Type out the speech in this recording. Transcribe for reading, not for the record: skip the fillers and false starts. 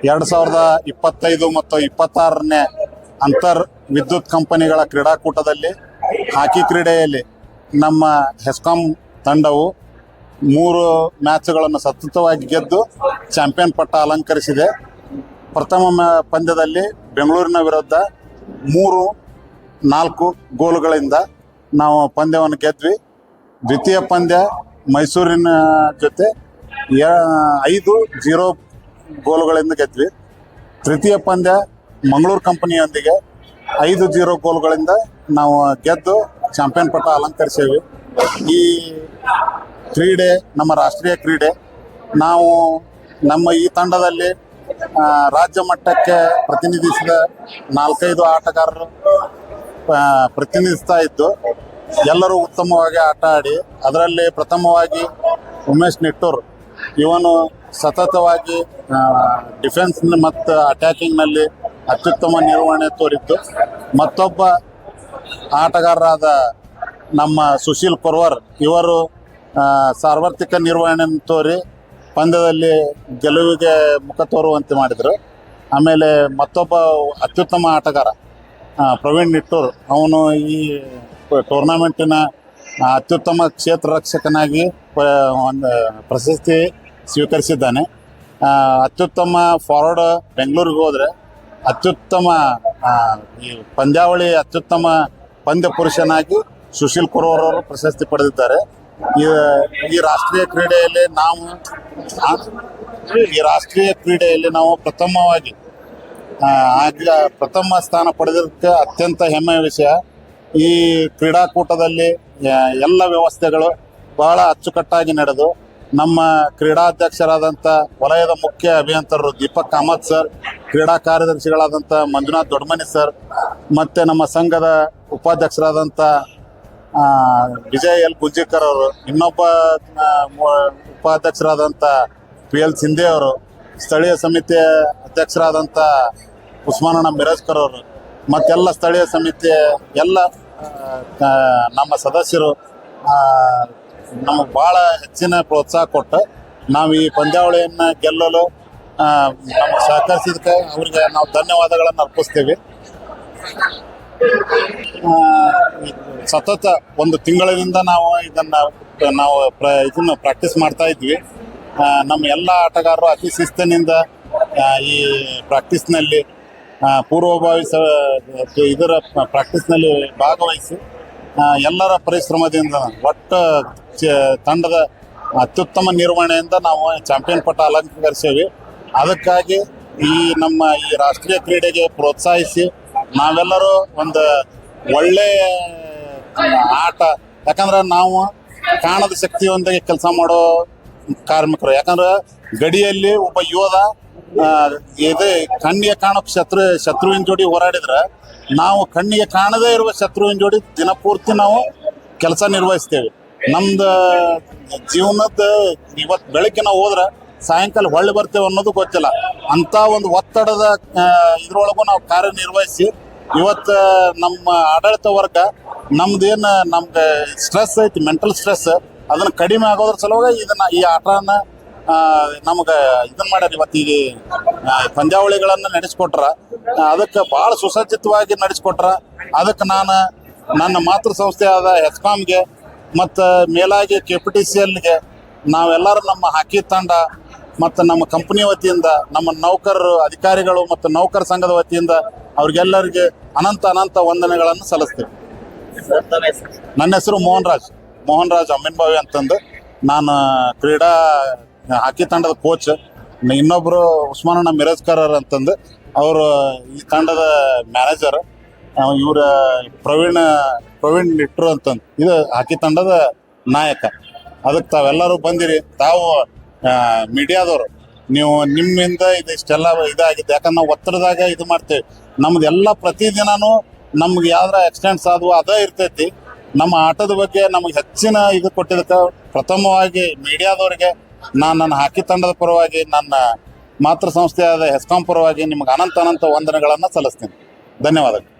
2025 ಮತ್ತು 26ನೇ ಅಂತರ್ ವಿದ್ಯುತ್ ಕಂಪನಿಗಳ ಕ್ರೀಡಾಕೂಟದಲ್ಲಿ ಹಾಕಿ ಕ್ರೀಡೆಯಲ್ಲಿ ನಮ್ಮ ಹೆಸ್ಕಾಂ ತಂಡವು 3 ಮ್ಯಾಚ್ಗಳನ್ನು ಸತತವಾಗಿ ಗೆದ್ದು ಚಾಂಪಿಯನ್ ಪಟ್ಟ ಅಲಂಕರಿಸಿದೆ. ಪ್ರಥಮ ಪಂದ್ಯದಲ್ಲಿ ಬೆಂಗಳೂರಿನ ವಿರುದ್ಧ 3-4 ಗೋಲುಗಳಿಂದ ನಾವು ಪಂದ್ಯವನ್ನು ಗೆದ್ವಿ. ದ್ವಿತೀಯ ಪಂದ್ಯ ಮೈಸೂರಿನ ಜೊತೆ 5-0 ಗೋಲುಗಳಿಂದ ಗೆದ್ವಿ. ತೃತೀಯ ಪಂದ್ಯ ಮಂಗಳೂರು ಕಂಪನಿಯೊಂದಿಗೆ 5-0 ಗೋಲುಗಳಿಂದ ನಾವು ಗೆದ್ದು ಚಾಂಪಿಯನ್ ಪಟ್ಟ ಅಲಂಕರಿಸೇವೆ. ಈ ಕ್ರೀಡೆ ನಮ್ಮ ರಾಷ್ಟ್ರೀಯ ಕ್ರೀಡೆ. ನಾವು ನಮ್ಮ ಈ ತಂಡದಲ್ಲಿ ರಾಜ್ಯ ಮಟ್ಟಕ್ಕೆ ಪ್ರತಿನಿಧಿಸಿದ 4-5 ಆಟಗಾರರು ಪ್ರತಿನಿಧಿಸ್ತಾ ಇದ್ದು ಎಲ್ಲರೂ ಉತ್ತಮವಾಗಿ ಆಟ ಆಡಿ, ಅದರಲ್ಲಿ ಪ್ರಥಮವಾಗಿ ಉಮೇಶ್ ನಿಟ್ಟೂರ್ ಇವನು ಸತತವಾಗಿ ಡಿಫೆನ್ಸ್ ಮತ್ತು ಅಟ್ಯಾಕಿಂಗ್ನಲ್ಲಿ ಅತ್ಯುತ್ತಮ ನಿರ್ವಹಣೆ ತೋರಿದ್ದು. ಮತ್ತೊಬ್ಬ ಆಟಗಾರರಾದ ನಮ್ಮ ಸುಶೀಲ್ ಕೊರ್ವರ್ ಇವರು ಸಾರ್ವತ್ರಿಕ ನಿರ್ವಹಣೆಯನ್ನು ತೋರಿ ಪಂದ್ಯದಲ್ಲಿ ಗೆಲುವಿಗೆ ಮುಖ ತೋರುವಂತೆ ಮಾಡಿದರು. ಆಮೇಲೆ ಮತ್ತೊಬ್ಬ ಅತ್ಯುತ್ತಮ ಆಟಗಾರ ಪ್ರವೀಣ್ ನಿಟ್ಟೂರ್, ಅವನು ಈ ಟೂರ್ನಮೆಂಟಿನ ಅತ್ಯುತ್ತಮ ಕ್ಷೇತ್ರ ರಕ್ಷಕನಾಗಿ ಒಂದು ಪ್ರಶಸ್ತಿ ಸ್ವೀಕರಿಸಿದ್ದಾನೆ. ಅತ್ಯುತ್ತಮ ಫಾರ್ವರ್ಡ್ ಬೆಂಗಳೂರಿಗೆ ಹೋದರೆ ಅತ್ಯುತ್ತಮ ಈ ಪಂದ್ಯಾವಳಿ ಅತ್ಯುತ್ತಮ ಪಂದ್ಯ ಪುರುಷನಾಗಿ ಸುಶೀಲ್ ಕೊರ್ವರ್ ಅವರು ಪ್ರಶಸ್ತಿ ಪಡೆದಿದ್ದಾರೆ. ಈ ರಾಷ್ಟ್ರೀಯ ಕ್ರೀಡೆಯಲ್ಲಿ ನಾವು ಪ್ರಥಮವಾಗಿ ಪ್ರಥಮ ಸ್ಥಾನ ಪಡೆದಿದ್ದಕ್ಕೆ ಅತ್ಯಂತ ಹೆಮ್ಮೆಯ ವಿಷಯ. ಈ ಕ್ರೀಡಾಕೂಟದಲ್ಲಿ ಎಲ್ಲ ವ್ಯವಸ್ಥೆಗಳು ಬಹಳ ಅಚ್ಚುಕಟ್ಟಾಗಿ ನಡೆದು ನಮ್ಮ ಕ್ರೀಡಾಧ್ಯಕ್ಷರಾದಂಥ ವಲಯದ ಮುಖ್ಯ ಅಭಿಯಂತರರು ದೀಪಕ್ ಕಾಮತ್ ಸರ್, ಕ್ರೀಡಾ ಕಾರ್ಯದರ್ಶಿಗಳಾದಂಥ ಮಂಜುನಾಥ್ ದೊಡ್ಡಮನಿ ಸರ್, ಮತ್ತು ನಮ್ಮ ಸಂಘದ ಉಪಾಧ್ಯಕ್ಷರಾದಂಥ ವಿಜಯ್ ಎಲ್ ಗುಂಜಿಕರ್ ಅವರು, ಇನ್ನೊಬ್ಬ ಉಪಾಧ್ಯಕ್ಷರಾದಂಥ PL ಸಿಂಧೆ ಅವರು, ಸ್ಥಳೀಯ ಸಮಿತಿಯ ಅಧ್ಯಕ್ಷರಾದಂಥ ಉಸ್ಮಾನಣ್ಣ ಮಿರಾಜ್ಕರ್ ಅವರು, ಮತ್ತೆಲ್ಲ ಸ್ಥಳೀಯ ಸಮಿತಿಯ ಎಲ್ಲ ನಮ್ಮ ಸದಸ್ಯರು ನಮಗೆ ಭಾಳ ಹೆಚ್ಚಿನ ಪ್ರೋತ್ಸಾಹ ಕೊಟ್ಟು ನಾವು ಈ ಪಂದ್ಯಾವಳಿಯನ್ನು ಗೆಲ್ಲಲು ನಮಗೆ ಸಹಕರಿಸಿದಕ್ಕೆ ಅವರಿಗೆ ನಾವು ಧನ್ಯವಾದಗಳನ್ನು ಅರ್ಪಿಸ್ತೀವಿ. ಸತತ 1 ತಿಂಗಳಿನಿಂದ ನಾವು ಇದನ್ನು ಪ್ರಾಕ್ಟೀಸ್ ಮಾಡ್ತಾ ಇದ್ವಿ. ನಮ್ಮ ಎಲ್ಲ ಆಟಗಾರರು ಅತಿ ಶಿಸ್ತಿನಿಂದ ಈ ಪ್ರಾಕ್ಟೀಸ್ನಲ್ಲಿ ಪೂರ್ವಭಾವಿ ಇದರ ಪ್ರಾಕ್ಟೀಸ್ನಲ್ಲಿ ಭಾಗವಹಿಸಿ ಎಲ್ಲರ ಪರಿಶ್ರಮದಿಂದ ಒಟ್ಟು ತಂಡದ ಅತ್ಯುತ್ತಮ ನಿರ್ವಹಣೆಯಿಂದ ನಾವು ಚಾಂಪಿಯನ್ ಪಟ್ಟ ಅಲಂಕರಿಸೇವೆ. ಅದಕ್ಕಾಗಿ ನಮ್ಮ ಈ ರಾಷ್ಟ್ರೀಯ ಕ್ರೀಡೆಗೆ ಪ್ರೋತ್ಸಾಹಿಸಿ ನಾವೆಲ್ಲರೂ ಒಂದು ಒಳ್ಳೆಯ ಆಟ, ಯಾಕಂದ್ರೆ ನಾವು ಕಾಣದ ಶಕ್ತಿಯೊಂದಿಗೆ ಕೆಲಸ ಮಾಡೋ ಕಾರ್ಮಿಕರು. ಯಾಕಂದ್ರೆ ಗಡಿಯಲ್ಲಿ ಒಬ್ಬ ಯೋಧ ಕಣ್ಣಿಗೆ ಕಾಣೋ ಶತ್ರುವಿನ ಜೋಡಿ ಹೋರಾಡಿದ್ರೆ, ನಾವು ಕಣ್ಣಿಗೆ ಕಾಣದೇ ಇರುವ ಶತ್ರುವಿನ ಜೋಡಿ ದಿನಪೂರ್ತಿ ನಾವು ಕೆಲಸ ನಿರ್ವಹಿಸ್ತೇವೆ. ನಮ್ದು ಜೀವನದ ಇವತ್ತು ಬೆಳಗ್ಗೆ ನಾವು ಹೋದ್ರೆ ಸಾಯಂಕಾಲ ಹೊಳ್ಳಿ ಬರ್ತೇವೆ ಅನ್ನೋದು ಗೊತ್ತಿಲ್ಲ. ಅಂಥ ಒಂದು ಒತ್ತಡದ ಇದ್ರೊಳಗೂ ನಾವು ಕಾರ್ಯನಿರ್ವಹಿಸಿ ಇವತ್ತು ನಮ್ಮ ಆಡಳಿತ ವರ್ಗ ನಮ್ದೇನು ನಮ್ಗೆ ಸ್ಟ್ರೆಸ್ ಐತಿ, ಮೆಂಟಲ್ ಸ್ಟ್ರೆಸ್, ಅದನ್ನು ಕಡಿಮೆ ಆಗೋದ್ರ ಸಲುವಾಗಿ ಈ ಆಟನ ನಮ್ಗೆ ಇದನ್ನು ಮಾಡ್ಯಾರ. ಇವತ್ತು ಈಗ ಪಂದ್ಯಾವಳಿಗಳನ್ನು ನಡೆಸ್ಕೊಟ್ರ, ಅದಕ್ಕೆ ಭಾಳ ಸುಸಜ್ಜಿತವಾಗಿ ನಡೆಸ್ಕೊಟ್ರ. ಅದಕ್ಕೆ ನಾನು ನನ್ನ ಮಾತೃ ಸಂಸ್ಥೆಯಾದ ಹೆಸ್ಕಾಂಗೆ ಮತ್ತು ಮೇಲಾಗಿ KPTCLಗೆ ನಾವೆಲ್ಲರೂ ನಮ್ಮ ಹಾಕಿ ತಂಡ ಮತ್ತು ನಮ್ಮ ಕಂಪನಿ ವತಿಯಿಂದ, ನಮ್ಮ ನೌಕರರು, ಅಧಿಕಾರಿಗಳು ಮತ್ತು ನೌಕರ ಸಂಘದ ವತಿಯಿಂದ ಅವ್ರಿಗೆಲ್ಲರಿಗೆ ಅನಂತ ವಂದನೆಗಳನ್ನು ಸಲ್ಲಿಸ್ತೀವಿ. ನನ್ನ ಹೆಸರು ಮೋಹನ್ ರಾಜ್ ಅಮ್ಮಿನ್ಬಾವಿ ಅಂತಂದು. ನಾನು ಕ್ರೀಡಾ ಹಾಕಿ ತಂಡದ ಕೋಚ್. ಇನ್ನೊಬ್ಬರು ಉಸ್ಮಾನಣ್ಣ ಮಿರಾಜ್ಕರ್ ಅಂತಂದು, ಅವರು ಈ ತಂಡದ ಮ್ಯಾನೇಜರ್. ಇವರ ಪ್ರವೀಣ್ ನಿಟ್ಟೂರ್ ಅಂತಂದು, ಇದು ಹಾಕಿ ತಂಡದ ನಾಯಕ. ಅದಕ್ಕೆ ತಾವೆಲ್ಲರೂ ಬಂದಿರಿ. ತಾವು ಮೀಡಿಯಾದವರು, ನೀವು ನಿಮ್ಮಿಂದ ಇದಿಷ್ಟೆಲ್ಲ ಇದಾಗಿದೆ. ಯಾಕಂದ್ರೆ ನಾವು ಒತ್ತಡದಾಗ ಇದು ಮಾಡ್ತೇವೆ. ನಮ್ದು ಎಲ್ಲ ಪ್ರತಿದಿನನೂ ನಮ್ಗೆ ಯಾವ್ದಾರ ಆಕ್ಸಿಡೆಂಟ್ಸ್ ಆದವು ಅದೇ ಇರ್ತೈತಿ. ನಮ್ಮ ಆಟದ ಬಗ್ಗೆ ನಮಗೆ ಹೆಚ್ಚಿನ ಇದು ಕೊಟ್ಟಿದ್ದಕ್ಕೆ ಪ್ರಥಮವಾಗಿ ಮೀಡಿಯಾದವರಿಗೆ ನನ್ನ ಹಾಕಿ ತಂಡದ ಪರವಾಗಿ, ನನ್ನ ಮಾತೃ ಸಂಸ್ಥೆಯಾದ ಹೆಸ್ಕಾಂ ಪರವಾಗಿ ನಿಮಗೆ ಅನಂತ ವಂದನೆಗಳನ್ನು ಸಲ್ಲಿಸ್ತೀನಿ. ಧನ್ಯವಾದಗಳು.